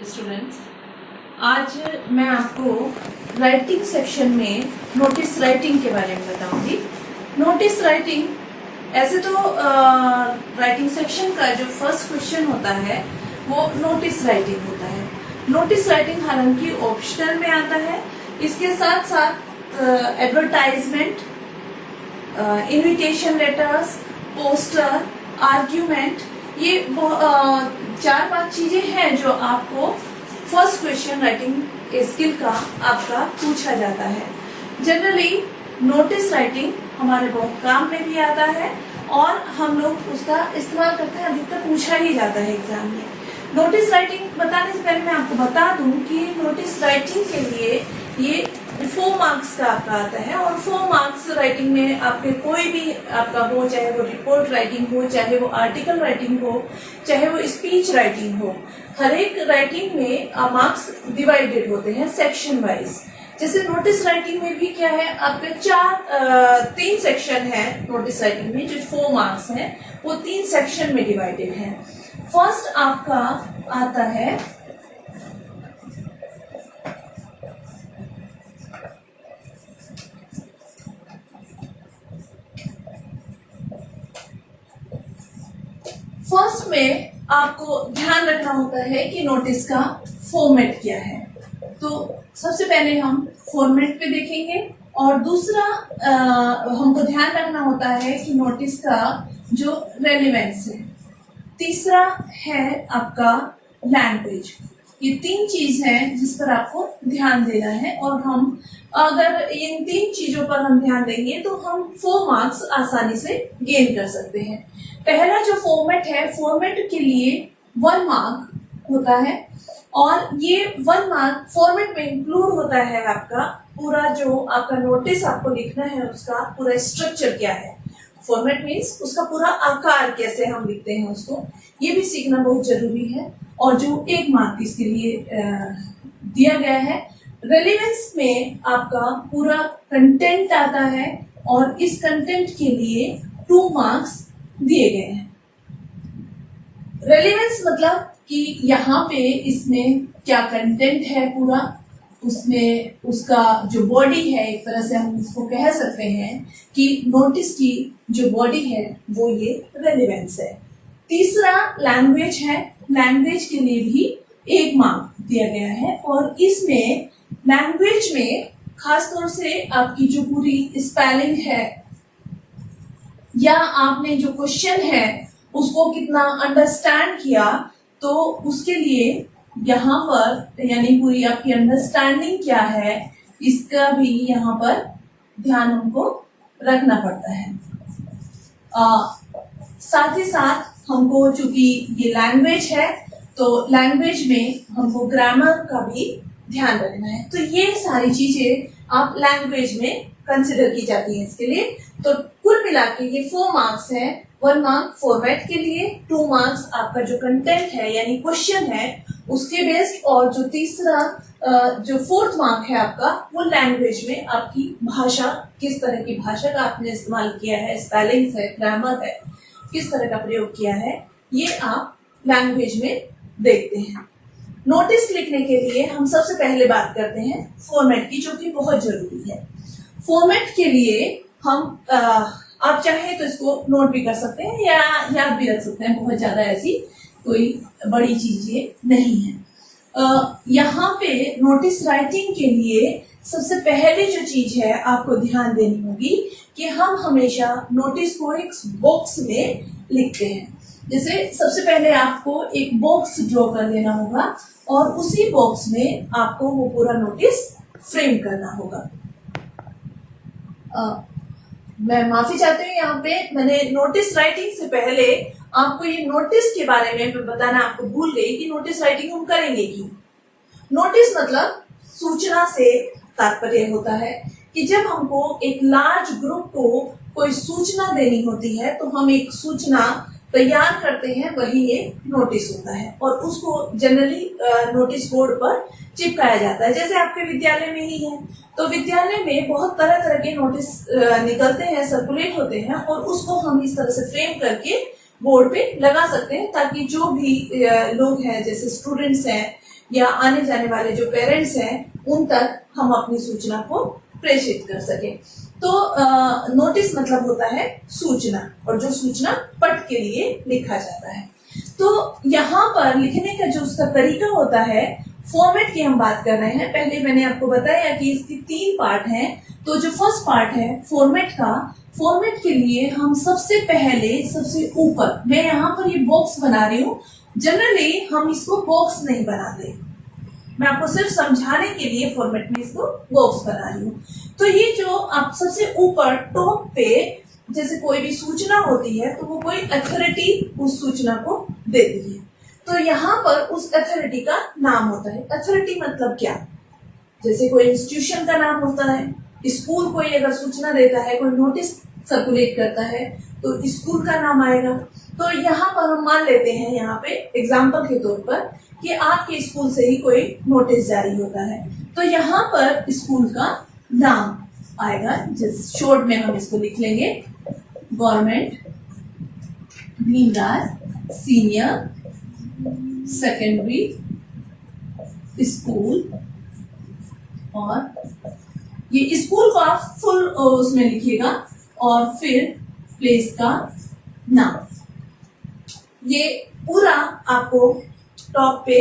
Students, आज मैं आपको राइटिंग सेक्शन में नोटिस राइटिंग के बारे में बताऊंगी। नोटिस राइटिंग ऐसे तो राइटिंग सेक्शन का जो फर्स्ट क्वेश्चन होता है वो नोटिस राइटिंग होता है। नोटिस राइटिंग हालांकि ऑप्शनल में आता है। इसके साथ साथ advertisement, invitation letters, poster, argument, ये 4-5 चीजें हैं जो आपको फर्स्ट क्वेश्चन राइटिंग स्किल का आपका पूछा जाता है। जनरली नोटिस राइटिंग हमारे बहुत काम में भी आता है और हम लोग उसका इस्तेमाल करते हैं, अधिकतर पूछा ही जाता है एग्जाम में। नोटिस राइटिंग बताने से पहले मैं आपको बता दूं कि नोटिस राइटिंग के लिए ये 4 मार्क्स का आपका आता है और 4 मार्क्स राइटिंग में आपके कोई भी आपका हो, चाहे वो रिपोर्ट राइटिंग हो, चाहे वो आर्टिकल राइटिंग हो, चाहे वो स्पीच राइटिंग हो, हर एक राइटिंग में मार्क्स डिवाइडेड होते हैं सेक्शन वाइज। जैसे नोटिस राइटिंग में भी क्या है, आपके 3 सेक्शन है नोटिस राइटिंग में, जो 4 मार्क्स हैं वो 3 सेक्शन में डिवाइडेड है। फर्स्ट आपका आता है फर्स्ट में आपको ध्यान रखना होता है कि नोटिस का फॉर्मेट क्या है। तो सबसे पहले हम फॉर्मेट पे देखेंगे और दूसरा हमको ध्यान रखना होता है कि नोटिस का जो रेलेवेंस है। तीसरा है आपका लैंग्वेज। ये 3 चीज है जिस पर आपको ध्यान देना है और हम अगर इन 3 चीजों पर हम ध्यान देंगे तो हम 4 मार्क्स आसानी से गेन कर सकते हैं। पहला जो फॉर्मेट है, फॉर्मेट के लिए 1 मार्क होता है और ये 1 मार्क फॉर्मेट में इंक्लूड होता है आपका पूरा जो आपका नोटिस आपको लिखना है उसका पूरा स्ट्रक्चर क्या है। फॉर्मेट मीन्स उसका पूरा आकार कैसे हम लिखते हैं उसको, ये भी सीखना बहुत जरूरी है और जो 1 मार्क इसके लिए दिया गया है। रेलेवेंस में आपका पूरा कंटेंट आता है और इस कंटेंट के लिए 2 मार्क्स दिए गए हैं। रेलेवेंस मतलब कि यहाँ पे इसमें क्या कंटेंट है पूरा, उसमें उसका जो बॉडी है, एक तरह से हम इसको कह सकते हैं कि नोटिस की जो बॉडी है वो ये रेलेवेंस है। तीसरा लैंग्वेज है। लैंग्वेज के लिए भी 1 मार्क दिया गया है और इसमें लैंग्वेज में खासतौर से आपकी जो पूरी स्पेलिंग है या आपने जो क्वेश्चन है उसको कितना अंडरस्टैंड किया, तो उसके लिए यहाँ पर यानी पूरी आपकी अंडरस्टैंडिंग क्या है इसका भी यहाँ पर ध्यान हमको रखना पड़ता है। साथ ही साथ हमको चूंकि ये लैंग्वेज है तो लैंग्वेज में हमको ग्रामर का भी ध्यान रखना है। तो ये सारी चीजें आप लैंग्वेज में कंसिडर की जाती हैं इसके लिए। तो कुल मिला के ये 4 मार्क्स है। 1 मार्क फॉर्मेट के लिए, 2 मार्क्स आपका जो कंटेंट है यानी क्वेश्चन है उसके बेस्ड, और जो तीसरा जो 4th मार्क है आपका वो लैंग्वेज में आपकी भाषा, किस तरह की भाषा का आपने इस्तेमाल किया है, स्पेलिंग्स है, ग्रामर है, किस तरह का प्रयोग किया है, ये आप लैंग्वेज में देखते हैं। नोटिस लिखने के लिए हम सबसे पहले बात करते हैं फॉर्मेट की, जो कि बहुत जरूरी है। फॉर्मेट के लिए हम आप चाहे तो इसको नोट भी कर सकते हैं या याद भी रख सकते हैं, बहुत ज्यादा ऐसी कोई बड़ी चीज ये नहीं है। यहाँ पे नोटिस राइटिंग के लिए सबसे पहले जो चीज है आपको ध्यान देनी होगी कि हम हमेशा नोटिस को एक बॉक्स में लिखते हैं। जैसे सबसे पहले आपको एक बॉक्स ड्रॉ कर देना होगा और उसी बॉक्स में आपको वो पूरा नोटिस फ्रेम करना होगा। मैं माफी चाहती हूँ, यहाँ पे मैंने नोटिस राइटिंग से पहले आपको ये नोटिस के बारे में बताना आपको भूल गई कि नोटिस राइटिंग हम करेंगे क्यों। नोटिस मतलब सूचना से तात्पर्य होता है कि जब हमको एक लार्ज ग्रुप को कोई सूचना देनी होती है तो हम एक सूचना तैयार करते हैं, वही ये नोटिस होता है और उसको जनरली नोटिस बोर्ड पर चिपकाया जाता है। जैसे आपके विद्यालय में ही है, तो विद्यालय में बहुत तरह तरह के नोटिस निकलते हैं, सर्कुलेट होते हैं और उसको हम इस तरह से फ्रेम करके बोर्ड पे लगा सकते हैं ताकि जो भी लोग हैं, जैसे स्टूडेंट्स हैं या आने जाने वाले जो पेरेंट्स हैं उन तक हम अपनी सूचना को प्रेषित कर सके। तो नोटिस मतलब होता है सूचना, और जो सूचना पट के लिए लिखा जाता है। तो यहाँ पर लिखने का जो उसका तरीका होता है, फॉर्मेट की हम बात कर रहे हैं। पहले मैंने आपको बताया कि इसकी 3 पार्ट हैं। तो जो फर्स्ट पार्ट है फॉर्मेट का, फॉर्मेट के लिए हम सबसे पहले सबसे ऊपर, मैं यहाँ पर ये बॉक्स बना रही हूँ, जनरली हम इसको बॉक्स नहीं बनाते, मैं आपको सिर्फ समझाने के लिए फॉर्मेट में इसको बॉक्स बना रही हूँ। तो ये जो आप सबसे ऊपर टॉप पे जैसे कोई भी सूचना होती है तो वो कोई अथॉरिटी उस सूचना को देती है, तो यहाँ पर उस अथॉरिटी का नाम होता है। अथॉरिटी मतलब क्या, जैसे कोई इंस्टीट्यूशन का नाम होता है, स्कूल कोई अगर सूचना देता है, कोई नोटिस सर्कुलेट करता है तो स्कूल का नाम आएगा। तो यहाँ पर हम मान लेते हैं, यहाँ पे एग्जाम्पल के तौर पर, कि आपके स्कूल से ही कोई नोटिस जारी होता है, तो यहाँ पर स्कूल का नाम आएगा, जिस शॉर्ट में हम इसको लिख लेंगे, government Bhimrao senior secondary school, और ये स्कूल को आप फुल उसमें लिखिएगा, और फिर प्लेस का नाम। ये पूरा आपको टॉप पे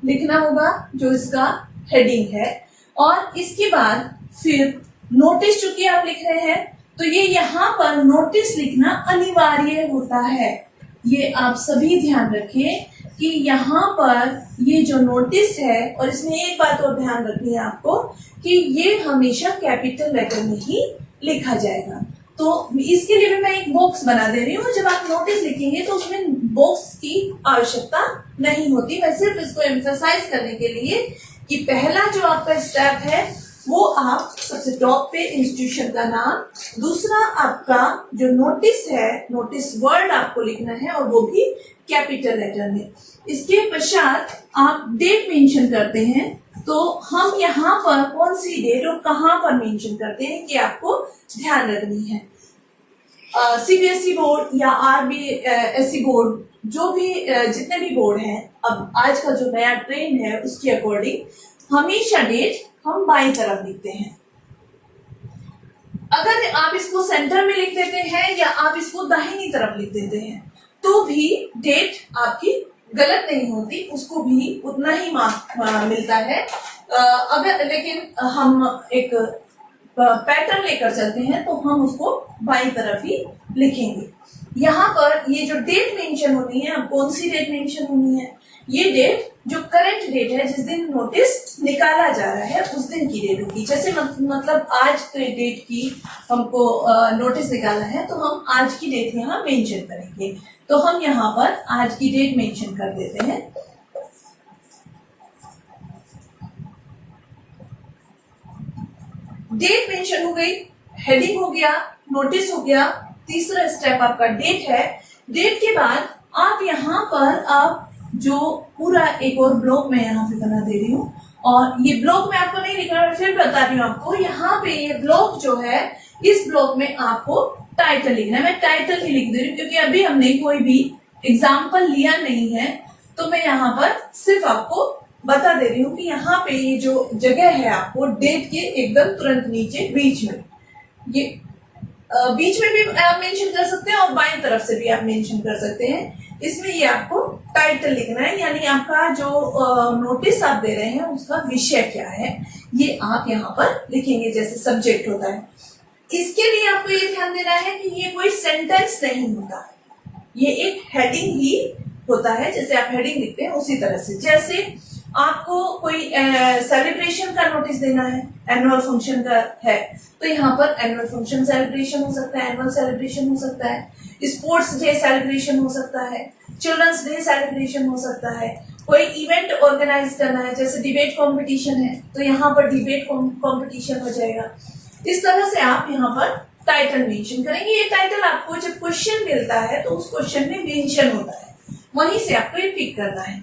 लिखना होगा जो इसका हेडिंग है, और इसके बाद फिर नोटिस चूंकि आप लिख रहे हैं तो ये यहाँ पर नोटिस लिखना अनिवार्य होता है। ये आप सभी ध्यान रखें कि यहाँ पर ये जो नोटिस है, और इसमें एक बात और ध्यान रखनी है आपको कि ये हमेशा कैपिटल लेटर में ही लिखा जाएगा। तो इसके लिए भी मैं एक बॉक्स बना दे रही हूँ। जब आप नोटिस लिखेंगे तो उसमें बॉक्स की आवश्यकता नहीं होती। मैं सिर्फ इसको एम्फसाइज करने के लिए कि पहला जो आपका स्टेप है वो आप सबसे टॉप पे इंस्टीट्यूशन का नाम, दूसरा आपका जो नोटिस है, नोटिस वर्ड आपको लिखना है और वो भी कैपिटल लेटर में। इसके पश्चात आप डेट मेंशन करते हैं, तो हम यहाँ पर कौन सी डेट और कहाँ पर मेंशन करते हैं कि आपको ध्यान रखनी है। सीबीएसई बोर्ड या आरबीएसई बोर्ड, जो भी जितने भी बोर्ड हैं, अब आज का जो नया ट्रेंड है उसके अकॉर्डिंग हमेशा डेट हम बाईं तरफ लिखते हैं। अगर आप इसको सेंटर में लिख देते हैं या आप इसको दाहिनी तरफ लिख देते हैं तो भी डेट आपकी गलत नहीं होती, उसको भी उतना ही मार्क मिलता है। अगर लेकिन हम एक पैटर्न लेकर चलते हैं तो हम उसको बाईं तरफ ही लिखेंगे। यहाँ पर ये जो डेट मेंशन होनी है, अब कौन सी डेट मेंशन होनी है, ये डेट जो करंट डेट है, जिस दिन नोटिस निकाला जा रहा है उस दिन की डेट होगी। जैसे मतलब आज के डेट की हमको नोटिस निकाला है तो हम आज की डेट यहाँ मेंशन करेंगे। तो हम यहाँ पर आज की डेट मेंशन कर देते हैं। डेट मेंशन हो गई, हेडिंग हो गया, नोटिस हो गया, तीसरा स्टेप आपका डेट है। डेट के बाद आप यहाँ पर आप जो पूरा एक और ब्लॉक मैं यहाँ पे बना दे रही हूँ, और ये ब्लॉक में आपको नहीं लिखना, मैं फिर बता रही हूँ आपको। यहाँ पे ये ब्लॉक जो है, इस ब्लॉक में आपको टाइटल लिखना है। मैं टाइटल ही लिख दे रही हूँ क्योंकि अभी हमने कोई भी एग्जाम्पल लिया नहीं है, तो मैं यहाँ पर सिर्फ आपको बता दे रही हूँ कि यहाँ पे ये जो जगह है आपको डेट के एकदम तुरंत नीचे बीच में, ये बीच में भी आप मेंशन कर सकते हैं और बाईं तरफ से भी आप मेंशन कर सकते हैं। इसमें ये आपको टाइटल लिखना है, यानी आपका जो नोटिस आप दे रहे हैं उसका विषय क्या है, ये आप यहाँ पर लिखेंगे जैसे सब्जेक्ट होता है। इसके लिए आपको ये ध्यान देना है कि ये कोई सेंटेंस नहीं होता, ये एक हेडिंग ही होता है। जैसे आप हेडिंग लिखते हैं उसी तरह से, जैसे आपको कोई सेलिब्रेशन का नोटिस देना है, एनुअल फंक्शन का है, तो यहाँ पर एनुअल फंक्शन सेलिब्रेशन हो सकता है, एनुअल सेलिब्रेशन हो सकता है, स्पोर्ट्स डे सेलिब्रेशन हो सकता है, चिल्ड्रंस डे सेलिब्रेशन हो सकता है, कोई इवेंट ऑर्गेनाइज करना है, जैसे डिबेट कंपटीशन है तो यहाँ पर डिबेट कंपटीशन हो जाएगा। इस तरह से आप यहाँ पर टाइटल मेंशन करेंगे। ये टाइटल आपको जब क्वेश्चन मिलता है तो उस क्वेश्चन में मेंशन होता है, वहीं से आपको ये पिक करना है।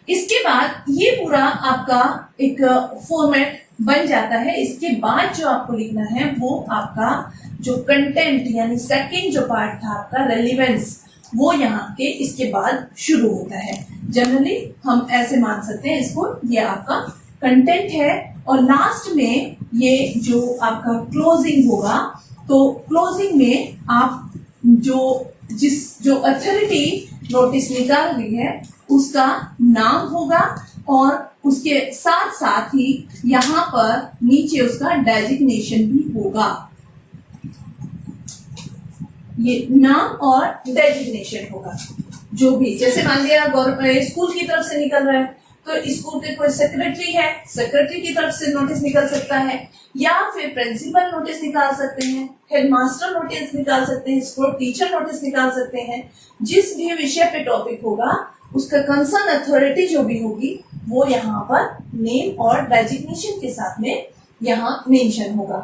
इसके बाद ये पूरा आपका एक फॉर्मेट बन जाता है। इसके बाद जो आपको लिखना है वो आपका जो कंटेंट, यानी सेकंड जो पार्ट था आपका रेलेवेंस, वो यहाँ के इसके बाद शुरू होता है। जनरली हम ऐसे मान सकते हैं इसको, ये आपका कंटेंट है। और लास्ट में ये जो आपका क्लोजिंग होगा, तो क्लोजिंग में आप जो अथॉरिटी नोटिस निकाल रही है उसका नाम होगा, और उसके साथ साथ ही यहाँ पर नीचे उसका डेजिग्नेशन भी होगा। ये नाम और डेजिग्नेशन होगा। जो भी, जैसे मान लिया स्कूल की तरफ से निकल रहा है तो स्कूल के कोई सेक्रेटरी है, सेक्रेटरी की तरफ से नोटिस निकल सकता है, या फिर प्रिंसिपल नोटिस निकाल सकते हैं, हेडमास्टर नोटिस निकाल सकते हैं, स्कूल टीचर नोटिस निकाल सकते हैं। जिस भी विषय पे टॉपिक होगा उसका कंसर्न अथॉरिटी जो भी होगी वो यहाँ पर नेम और डेजिग्नेशन के साथ में यहाँ मेंशन होगा।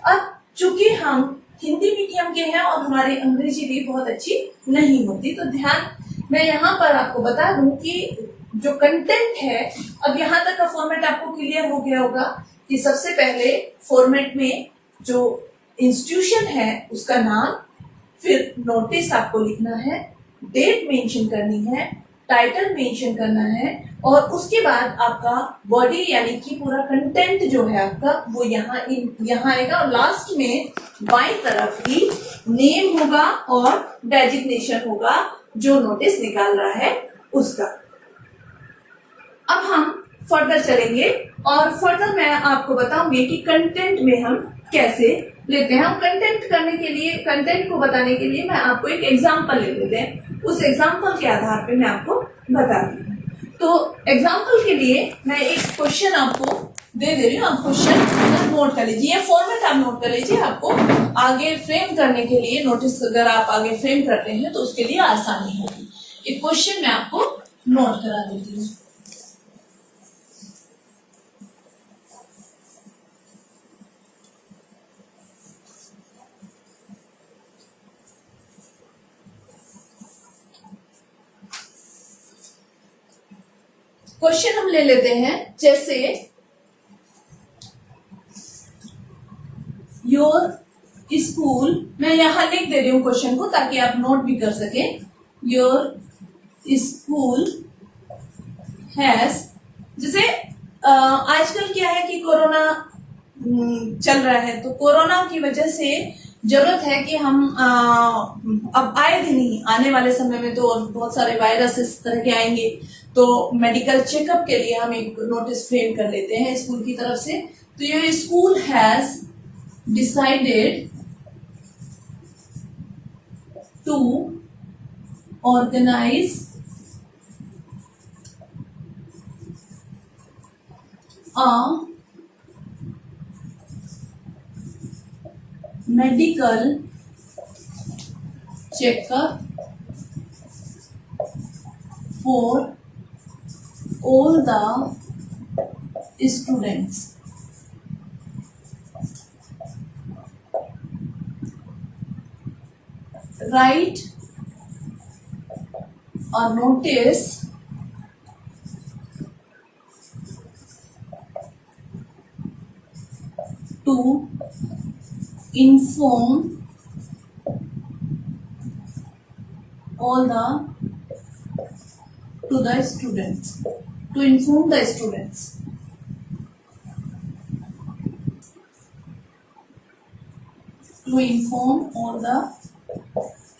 अब चूंकि हम हिंदी मीडियम के हैं और हमारी अंग्रेजी भी बहुत अच्छी नहीं होती, तो ध्यान मैं यहाँ पर आपको बता दूं कि जो कंटेंट है, अब यहाँ तक का फॉर्मेट आपको क्लियर हो गया होगा कि सबसे पहले फॉर्मेट में जो इंस्टीट्यूशन है उसका नाम, फिर नोटिस आपको लिखना है, डेट मेंशन करनी है, टाइटल मेंशन करना है, और उसके बाद आपका बॉडी यानी कि पूरा कंटेंट जो है आपका वो यहाँ आएगा, और लास्ट में बाईं तरफ ही नेम होगा और डेजिग्नेशन होगा जो नोटिस निकाल रहा है उसका। अब हम फर्दर चलेंगे और फर्दर मैं आपको बताऊंगी कि कंटेंट में हम कैसे लेते हैं। हम कंटेंट करने के लिए, कंटेंट को बताने के लिए मैं आपको एक एग्जांपल ले लेते हैं, उस एग्जांपल के आधार पे मैं आपको बताती हूँ। तो एग्जांपल के लिए मैं एक क्वेश्चन आपको दे रही हूँ, आप क्वेश्चन नोट कर लीजिए, ये फॉर्मेट आप नोट कर लीजिए। आपको आगे फ्रेम करने के लिए, नोटिस अगर आप आगे फ्रेम करते हैं तो उसके लिए आसानी होगी। एक क्वेश्चन मैं आपको नोट करा देती हूँ। क्वेश्चन हम ले लेते हैं, जैसे योर स्कूल, मैं यहां लिख दे रही हूं क्वेश्चन को ताकि आप नोट भी कर सके। योर स्कूल हैज, जैसे आजकल क्या है कि कोरोना चल रहा है, तो कोरोना की वजह से जरूरत है कि हम अब आए दिन ही, आने वाले समय में तो बहुत सारे वायरस इस तरह के आएंगे, तो मेडिकल चेकअप के लिए हम एक नोटिस फ्रेम कर लेते हैं स्कूल की तरफ से। तो ये school has decided to organise a medical checkup for all the students. Write a notice to inform all the to the students, to inform the students. To inform all the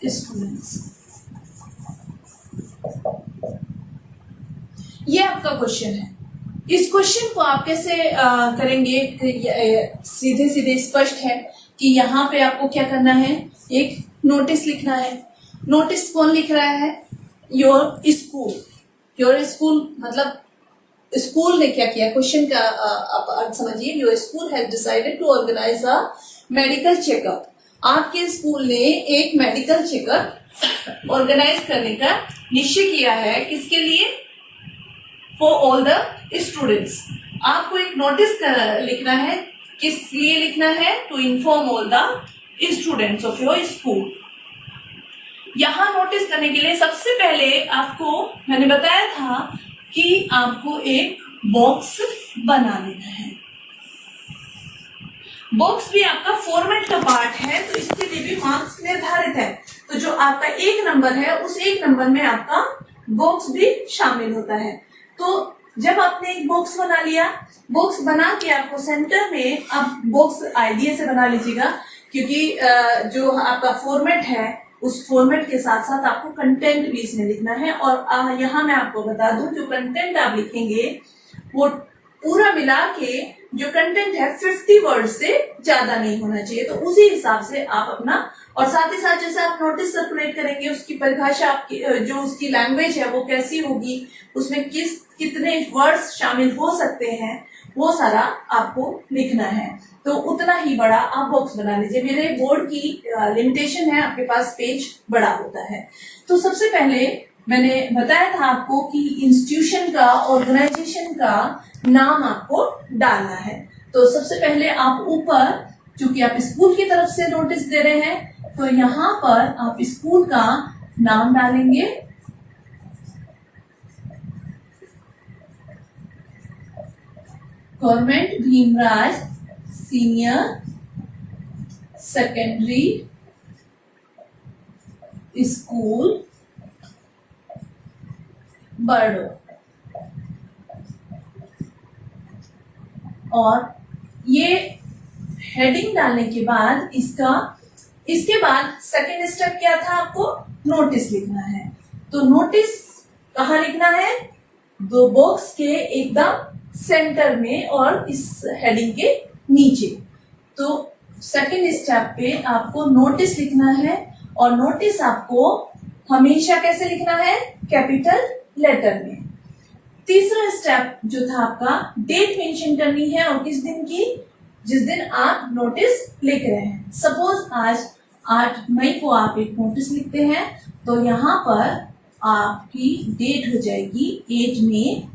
students. ये आपका question है। इस question को आप कैसे करेंगे, सीधे सीधे स्पष्ट है कि यहाँ पे आपको क्या करना है, एक नोटिस लिखना है। नोटिस कौन लिख रहा है? Your school. योर स्कूल मतलब स्कूल ने क्या किया, क्वेश्चन का आप अर्थ समझिए। Your school has decided to organise a medical checkup. आपके स्कूल ने एक मेडिकल चेकअप ऑर्गेनाइज करने का निश्चय किया है। किसके लिए? For all the students. आपको एक नोटिस लिखना है। किस लिए लिखना है? To inform all the students of your school. यहां नोटिस करने के लिए सबसे पहले आपको मैंने बताया था कि आपको एक बॉक्स बना लेना है। बॉक्स भी आपका फॉर्मेट का पार्ट है, तो इसके लिए भी मार्क्स निर्धारित है। तो जो आपका 1 नंबर है, उस 1 नंबर में आपका बॉक्स भी शामिल होता है। तो जब आपने एक बॉक्स बना लिया, बॉक्स बना के आपको सेंटर में, आप बॉक्स आइडिया से बना लीजिएगा, क्योंकि जो आपका फॉर्मेट है उस फॉर्मेट के साथ साथ आपको कंटेंट भी इसमें लिखना है। और यहाँ मैं आपको बता दूं, जो कंटेंट आप लिखेंगे वो पूरा मिला के जो कंटेंट है 50 वर्ड से ज्यादा नहीं होना चाहिए। तो उसी हिसाब से आप अपना, और साथ ही साथ जैसे आप नोटिस सर्कुलेट करेंगे उसकी परिभाषा, आपकी जो उसकी लैंग्वेज है वो कैसी होगी, उसमें कितने वर्ड्स शामिल हो सकते हैं, वो सारा आपको लिखना है। तो उतना ही बड़ा आप बॉक्स बना लीजिए। मेरे बोर्ड की लिमिटेशन है, आपके पास पेज बड़ा होता है। तो सबसे पहले मैंने बताया था आपको कि इंस्टीट्यूशन का, ऑर्गेनाइजेशन का नाम आपको डालना है। तो सबसे पहले आप ऊपर, चूंकि आप स्कूल की तरफ से नोटिस दे रहे हैं, तो यहाँ पर आप स्कूल का नाम डालेंगे। Government Bhimraj senior secondary school बड़ो। और ये हेडिंग डालने के बाद इसके बाद सेकेंड स्टेप क्या था, आपको नोटिस लिखना है। तो नोटिस कहाँ लिखना है? दो बॉक्स के एकदम सेंटर में और इस हेडिंग के नीचे। तो सेकेंड स्टेप पे आपको नोटिस लिखना है, और नोटिस आपको हमेशा कैसे लिखना है? कैपिटल लेटर में। तीसरा स्टेप जो था आपका, डेट मेंशन करनी है, और किस दिन की? जिस दिन आप नोटिस लिख रहे हैं। सपोज आज 8 मई को आप एक नोटिस लिखते हैं, तो यहाँ पर आपकी डेट हो जाएगी 8 मई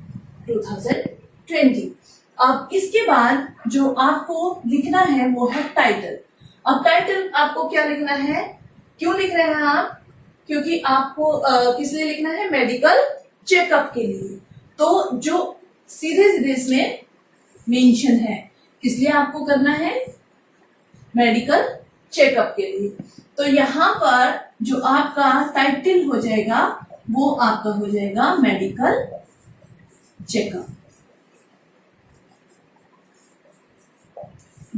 2020। अब इसके बाद जो आपको लिखना है वो है टाइटल। अब टाइटल आपको क्या लिखना है? क्यों लिख रहे हैं आप? क्योंकि आपको किस लिए लिखना है? मेडिकल चेकअप के लिए। तो जो सीधे सीधे इसमें मेंशन है, इसलिए आपको करना है मेडिकल चेकअप के लिए। तो यहाँ पर जो आपका टाइटल हो जाएगा वो आपका हो जाएगा मेडिकल चेकअप।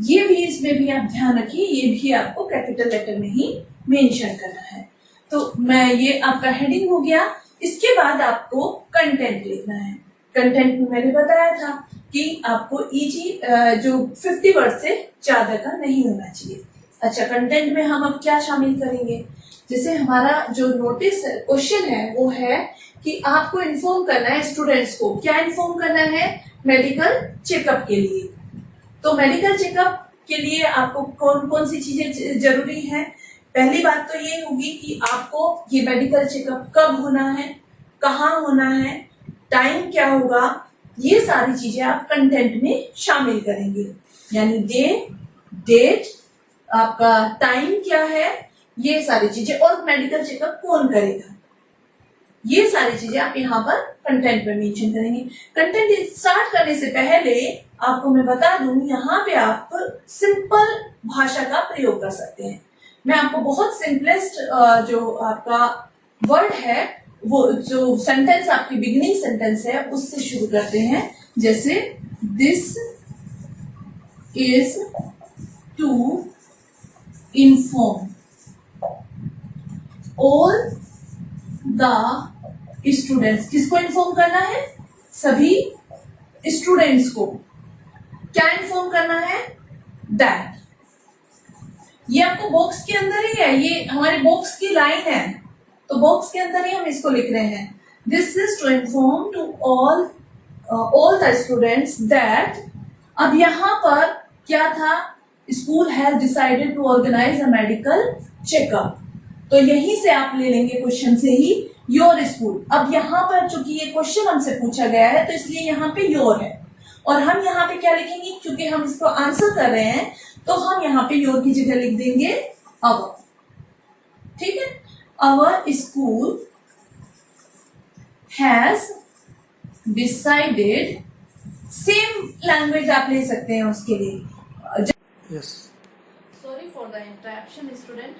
ये भी, इसमें भी आप ध्यान रखिए, ये भी आपको कैपिटल लेटर में ही मेंशन करना है। तो मैं, ये आपका हेडिंग हो गया। इसके बाद आपको कंटेंट लिखना है। कंटेंट में मैंने बताया था कि आपको इजी, जो 50 वर्ड से ज्यादा का नहीं होना चाहिए। अच्छा, कंटेंट में हम अब क्या शामिल करेंगे? जैसे हमारा जो नोटिस क्वेश्चन है वो है कि आपको इन्फॉर्म करना है स्टूडेंट्स को। क्या इन्फॉर्म करना है? मेडिकल चेकअप के लिए। तो मेडिकल चेकअप के लिए आपको कौन कौन सी चीजें जरूरी है? पहली बात तो ये होगी कि आपको ये मेडिकल चेकअप कब होना है, कहाँ होना है, टाइम क्या होगा, ये सारी चीजें आप कंटेंट में शामिल करेंगे। यानी डे, डेट, आपका टाइम क्या है, ये सारी चीजें, और मेडिकल चेकअप कौन करेगा, ये सारी चीजें आप यहाँ पर कंटेंट में मेंशन करेंगे। कंटेंट स्टार्ट करने से पहले आपको मैं बता दूं, यहाँ पे आप सिंपल भाषा का प्रयोग कर सकते हैं। मैं आपको बहुत सिंपलेस्ट जो आपका वर्ड है, वो जो सेंटेंस आपकी बिगिनिंग सेंटेंस है उससे शुरू करते हैं। जैसे this is to inform all the students. किसको इन्फॉर्म करना है? सभी स्टूडेंट्स को। क्या इन्फॉर्म करना है? दैट। ये आपको बॉक्स के अंदर ही है, ये हमारे बॉक्स की लाइन है, तो बॉक्स के अंदर ही हम इसको लिख रहे हैं। This is to inform to all the students that. अब यहाँ पर क्या था? School has decided to organise a medical checkup. तो यहीं से आप ले लेंगे क्वेश्चन से ही, योर स्कूल। अब यहाँ पर चूंकि ये क्वेश्चन हमसे पूछा गया है तो इसलिए यहाँ पे योर है, और हम यहाँ पे क्या लिखेंगे? क्योंकि हम इसको आंसर कर रहे हैं तो हम यहाँ पे योर की जगह लिख देंगे अवर। ठीक है, अवर school has decided. Same language आप ले सकते हैं उसके लिए। Yes. Sorry for the interruption, student.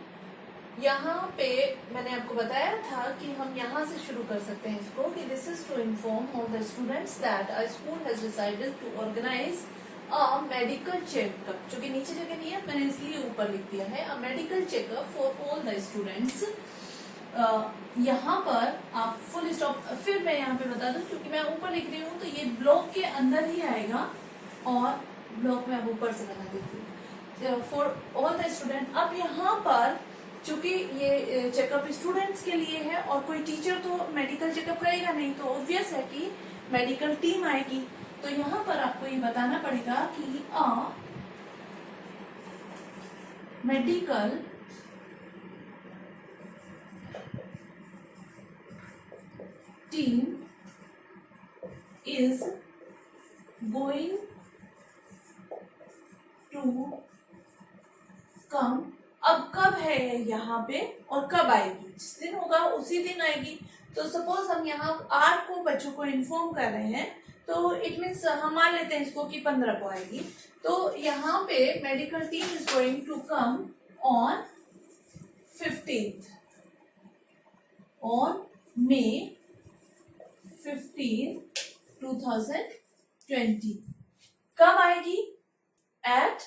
यहाँ पे मैंने आपको बताया था कि हम यहाँ से शुरू कर सकते हैं इसको कि this is to inform all the students that a school has decided to organise a medical checkup, जो कि नीचे जगह नहीं है मैंने इसलिए ऊपर लिख दिया है, अ medical checkup for all the students. यहाँ पर आप फुल स्टॉप, फिर मैं यहाँ पे बता दूं क्योंकि मैं ऊपर लिख रही हूँ तो ये ब्लॉक के अंदर ही आएगा और ब्लॉक में अब ऊपर से बना देती हूँ फॉर ऑल द स्टूडेंट। अब यहाँ पर चूंकि ये चेकअप स्टूडेंट्स के लिए है और कोई टीचर तो मेडिकल चेकअप करेगा नहीं, तो ऑब्वियस है कि मेडिकल टीम आएगी। तो यहाँ पर आपको ये बताना पड़ेगा कि medical team is going to come। अब कब है यहाँ पे और कब आएगी, जिस दिन होगा उसी दिन आएगी। तो सपोज हम यहाँ 8 को बच्चों को इन्फॉर्म कर रहे हैं तो इट मीन्स हम मान लेते हैं इसको कि 15 को आएगी। तो यहाँ पे medical team is going to come on 15th on May 15, 2020। कब आएगी, एट,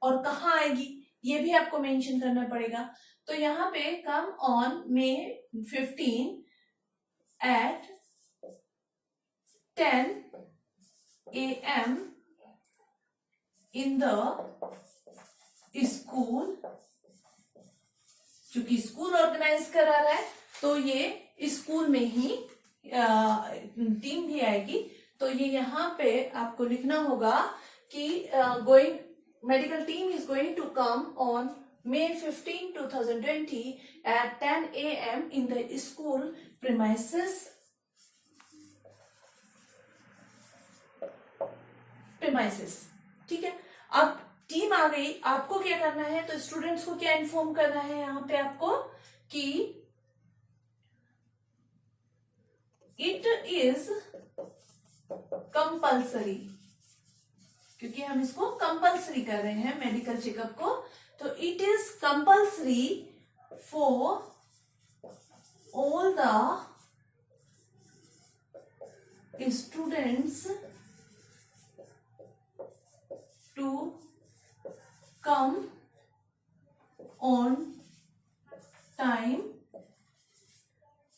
और कहाँ आएगी ये भी आपको मेंशन करना पड़ेगा। तो यहाँ पे कम on May 15 at 10 AM in the school. चूंकि स्कूल ऑर्गेनाइज करा रहा है तो ये स्कूल में ही टीम भी आएगी। तो ये यहाँ पे आपको लिखना होगा कि going medical team is going to come on May 15, 2020 at 10 AM in the school premises। ठीक है, अब टीम आ गई, आपको क्या करना है, तो स्टूडेंट्स को क्या इन्फॉर्म करना है यहाँ पे आपको कि इट इज कंपल्सरी, क्योंकि हम इसको कंपल्सरी कर रहे हैं मेडिकल चेकअप को। तो it is compulsory for all the students to come on time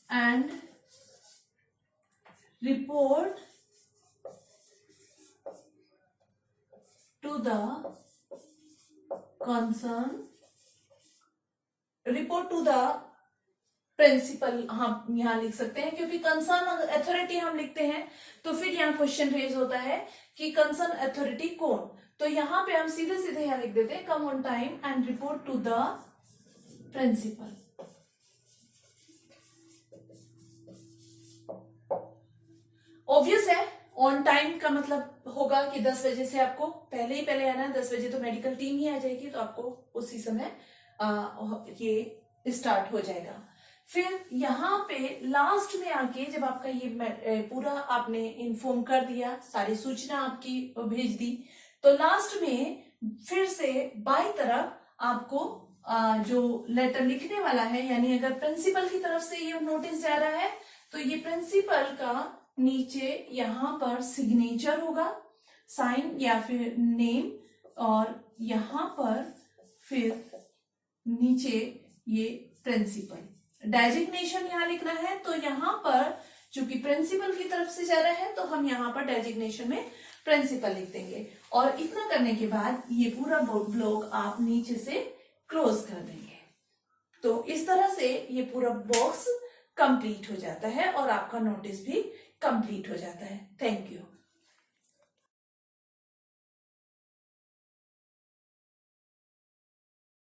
and report to the concern, report to the principal हम यहाँ लिख सकते हैं, क्योंकि कंसर्न अथॉरिटी हम लिखते हैं तो फिर यहाँ क्वेश्चन रेज होता है कि कंसर्न अथॉरिटी कौन। तो यहाँ पे हम सीधे सीधे यहाँ लिख देते हैं come on time and report to the principal. Obvious है, ऑन टाइम का मतलब होगा कि 10 बजे से आपको पहले आना है। 10 बजे तो मेडिकल टीम ही आ जाएगी तो आपको उसी समय ये स्टार्ट हो जाएगा। फिर यहाँ पे लास्ट में आके जब आपका ये पूरा आपने इन्फॉर्म कर दिया, सारी सूचना आपकी भेज दी, तो लास्ट में फिर से बाई तरफ आपको जो लेटर लिखने वाला है, यानी अगर प्रिंसिपल की तरफ से ये नोटिस जा रहा है तो ये प्रिंसिपल का नीचे यहाँ पर सिग्नेचर होगा, साइन या फिर नेम, और यहाँ पर फिर नीचे ये प्रिंसिपल डेजिग्नेशन यहाँ लिखना है। तो यहाँ पर चूंकि प्रिंसिपल की तरफ से जा रहा है तो हम यहाँ पर डेजिग्नेशन में प्रिंसिपल लिख देंगे, और इतना करने के बाद ये पूरा ब्लॉक आप नीचे से क्लोज कर देंगे। तो इस तरह से ये पूरा बॉक्स कंप्लीट हो जाता है और आपका नोटिस भी कंप्लीट हो जाता है। Thank you.